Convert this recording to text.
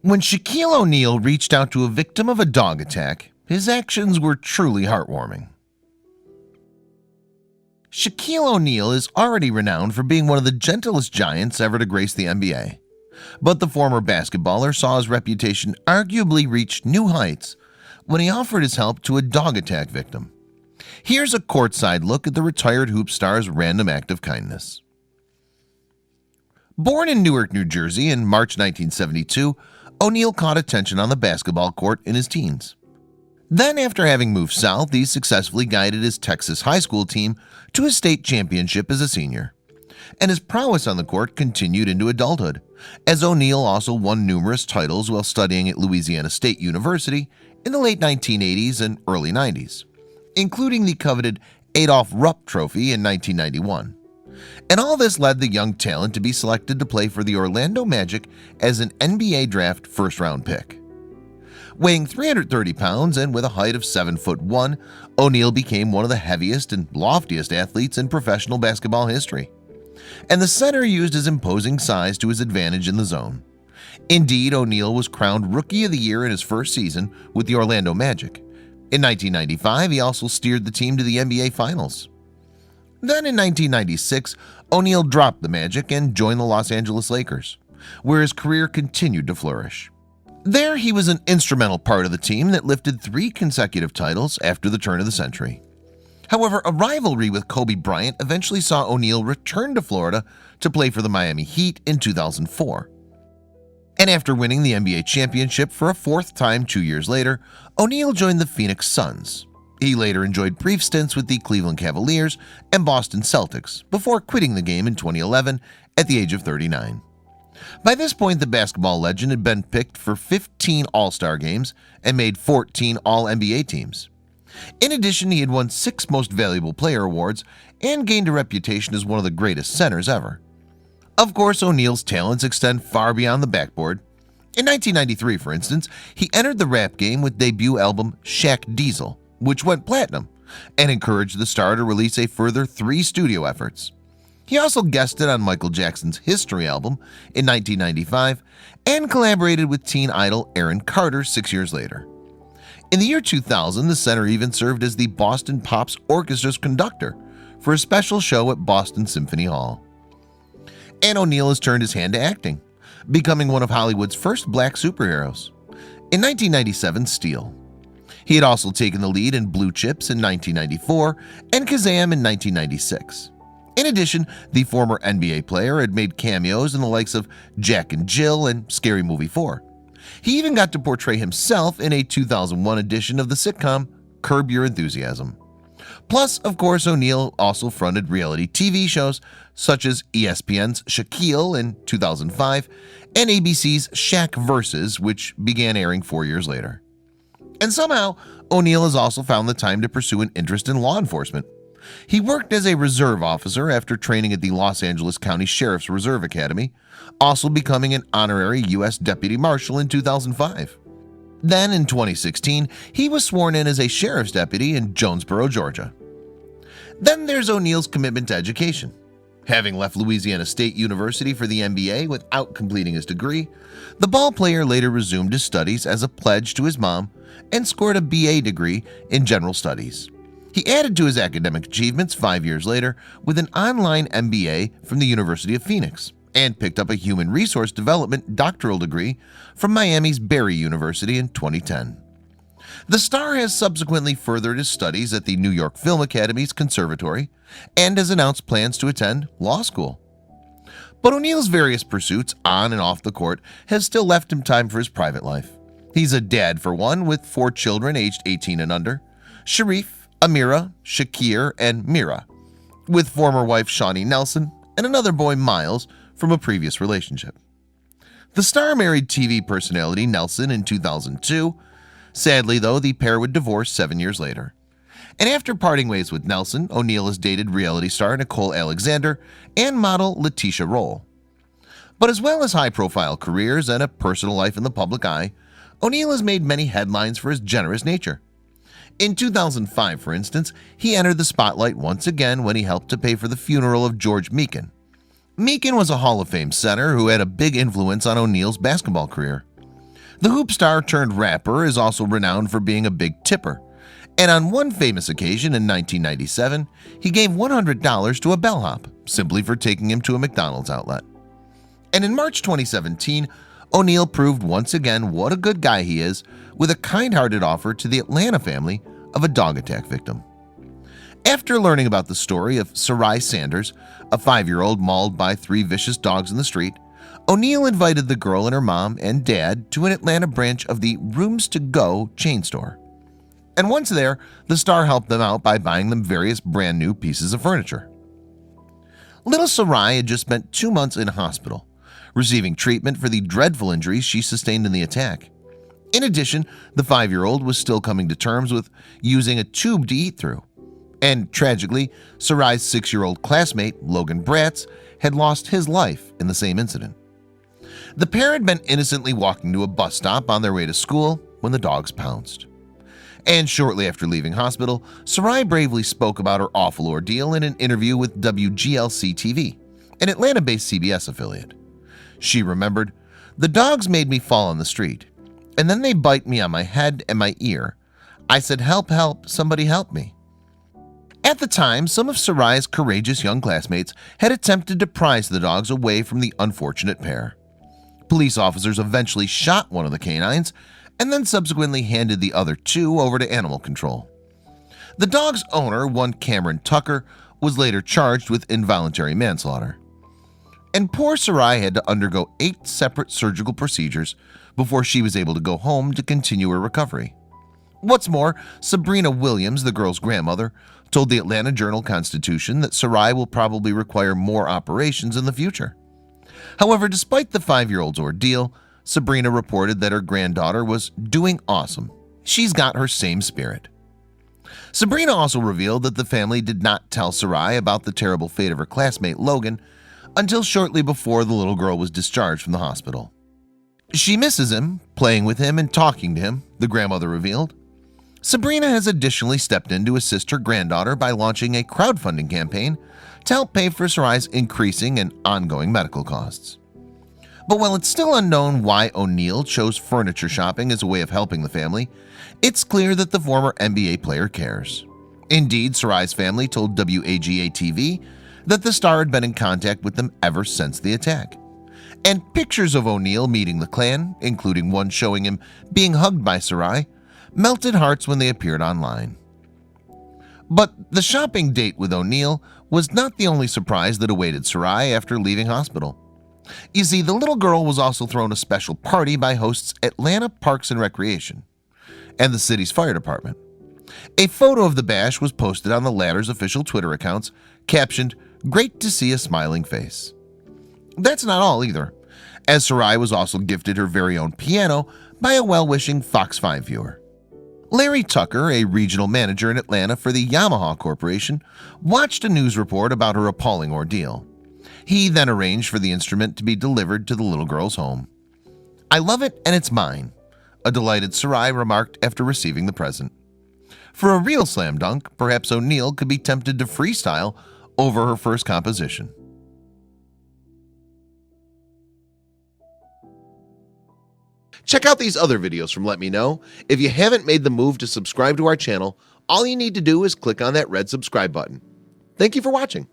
When Shaquille O'Neal reached out to a victim of a dog attack, his actions were truly heartwarming. Shaquille O'Neal is already renowned for being one of the gentlest giants ever to grace the NBA. But the former basketballer saw his reputation arguably reach new heights when he offered his help to a dog attack victim. Here's a courtside look at the retired hoop star's random act of kindness. Born in Newark, New Jersey in March 1972, O'Neal caught attention on the basketball court in his teens. Then, after having moved south, he successfully guided his Texas high school team to a state championship as a senior. And his prowess on the court continued into adulthood, as O'Neal also won numerous titles while studying at Louisiana State University in the late 1980s and early 90s, including the coveted Adolph Rupp Trophy in 1991. And all this led the young talent to be selected to play for the Orlando Magic as an NBA draft first-round pick. Weighing 330 pounds and with a height of 7'1", O'Neal became one of the heaviest and loftiest athletes in professional basketball history. And the center used his imposing size to his advantage in the zone. Indeed, O'Neal was crowned Rookie of the Year in his first season with the Orlando Magic. In 1995, he also steered the team to the NBA Finals. Then in 1996, O'Neal dropped the Magic and joined the Los Angeles Lakers, where his career continued to flourish. There, he was an instrumental part of the team that lifted 3 consecutive titles after the turn of the century. However, a rivalry with Kobe Bryant eventually saw O'Neal return to Florida to play for the Miami Heat in 2004. And after winning the NBA championship for a 4th time 2 years later, O'Neal joined the Phoenix Suns. He later enjoyed brief stints with the Cleveland Cavaliers and Boston Celtics before quitting the game in 2011 at the age of 39. By this point, the basketball legend had been picked for 15 All-Star games and made 14 All-NBA teams. In addition, he had won 6 Most Valuable Player awards and gained a reputation as one of the greatest centers ever. Of course, O'Neal's talents extend far beyond the backboard. In 1993, for instance, he entered the rap game with debut album Shaq Diesel, which went platinum, and encouraged the star to release a further 3 studio efforts. He also guested on Michael Jackson's History album in 1995 and collaborated with teen idol Aaron Carter 6 years later. In the year 2000, the center even served as the Boston Pops Orchestra's conductor for a special show at Boston Symphony Hall. And O'Neal has turned his hand to acting, becoming one of Hollywood's first black superheroes. In 1997, Steel. He had also taken the lead in Blue Chips in 1994 and Kazam in 1996. In addition, the former NBA player had made cameos in the likes of Jack and Jill and Scary Movie 4. He even got to portray himself in a 2001 edition of the sitcom Curb Your Enthusiasm. Plus, of course, O'Neal also fronted reality TV shows such as ESPN's Shaquille in 2005 and ABC's Shaq Versus, which began airing 4 years later. And somehow, O'Neal has also found the time to pursue an interest in law enforcement. He worked as a reserve officer after training at the Los Angeles County Sheriff's Reserve Academy, also becoming an honorary U.S. Deputy Marshal in 2005. Then, in 2016, he was sworn in as a sheriff's deputy in Jonesboro, Georgia. Then there's O'Neal's commitment to education. Having left Louisiana State University for the MBA without completing his degree, the ball player later resumed his studies as a pledge to his mom and scored a BA degree in general studies. He added to his academic achievements 5 years later with an online MBA from the University of Phoenix and picked up a human resource development doctoral degree from Miami's Barry University in 2010. The star has subsequently furthered his studies at the New York Film Academy's Conservatory and has announced plans to attend law school. But O'Neal's various pursuits on and off the court have still left him time for his private life. He's a dad for one with 4 children aged 18 and under, Sharif, Amira, Shakir, and Mira, with former wife Shawnee Nelson and another boy Miles from a previous relationship. The star married TV personality Nelson in 2002. Sadly, though, the pair would divorce 7 years later. And after parting ways with Nelson, O'Neal has dated reality star Nicole Alexander and model Letitia Roll. But as well as high-profile careers and a personal life in the public eye, O'Neal has made many headlines for his generous nature. In 2005, for instance, he entered the spotlight once again when he helped to pay for the funeral of George Meakin. Meakin was a Hall of Fame center who had a big influence on O'Neal's basketball career. The hoop star turned rapper is also renowned for being a big tipper, and on one famous occasion in 1997, he gave $100 to a bellhop simply for taking him to a McDonald's outlet. And in March 2017, O'Neal proved once again what a good guy he is with a kind-hearted offer to the Atlanta family of a dog attack victim. After learning about the story of Sarai Sanders, a 5-year-old mauled by 3 vicious dogs in the street, O'Neal invited the girl and her mom and dad to an Atlanta branch of the Rooms to Go chain store. And once there, the star helped them out by buying them various brand new pieces of furniture. Little Sarai had just spent 2 months in hospital, receiving treatment for the dreadful injuries she sustained in the attack. In addition, the 5-year-old was still coming to terms with using a tube to eat through. And tragically, Sarai's 6-year-old classmate, Logan Bratz, had lost his life in the same incident. The pair had been innocently walking to a bus stop on their way to school when the dogs pounced. And shortly after leaving hospital, Sarai bravely spoke about her awful ordeal in an interview with WGLC-TV, an Atlanta-based CBS affiliate. She remembered, "The dogs made me fall on the street, and then they bite me on my head and my ear. I said, 'Help, help, somebody help me.'" At the time, some of Sarai's courageous young classmates had attempted to prise the dogs away from the unfortunate pair. Police officers eventually shot one of the canines and then subsequently handed the other 2 over to animal control. The dog's owner, one Cameron Tucker, was later charged with involuntary manslaughter. And poor Sarai had to undergo 8 separate surgical procedures before she was able to go home to continue her recovery. What's more, Sabrina Williams, the girl's grandmother, told the Atlanta Journal-Constitution that Sarai will probably require more operations in the future. However, despite the 5-year-old's ordeal, Sabrina reported that her granddaughter was doing awesome. She's got her same spirit. Sabrina also revealed that the family did not tell Sarai about the terrible fate of her classmate Logan until shortly before the little girl was discharged from the hospital. She misses him, playing with him and talking to him, the grandmother revealed. Sabrina has additionally stepped in to assist her granddaughter by launching a crowdfunding campaign to help pay for Sarai's increasing and ongoing medical costs. But while it's still unknown why O'Neal chose furniture shopping as a way of helping the family, it's clear that the former NBA player cares. Indeed, Sarai's family told WAGA-TV that the star had been in contact with them ever since the attack. And pictures of O'Neal meeting the clan, including one showing him being hugged by Sarai, melted hearts when they appeared online. But the shopping date with O'Neal was not the only surprise that awaited Sarai after leaving hospital. You see, the little girl was also thrown a special party by hosts Atlanta Parks and Recreation and the city's fire department. A photo of the bash was posted on the latter's official Twitter accounts, captioned, "Great to see a smiling face." That's not all either, as Sarai was also gifted her very own piano by a well-wishing Fox 5 viewer. Larry Tucker, a regional manager in Atlanta for the Yamaha Corporation, watched a news report about her appalling ordeal. He then arranged for the instrument to be delivered to the little girl's home. "I love it and it's mine," a delighted Sarai remarked after receiving the present. For a real slam dunk, perhaps O'Neal could be tempted to freestyle over her first composition. Check out these other videos from Let Me Know. If you haven't made the move to subscribe to our channel, all you need to do is click on that red subscribe button. Thank you for watching.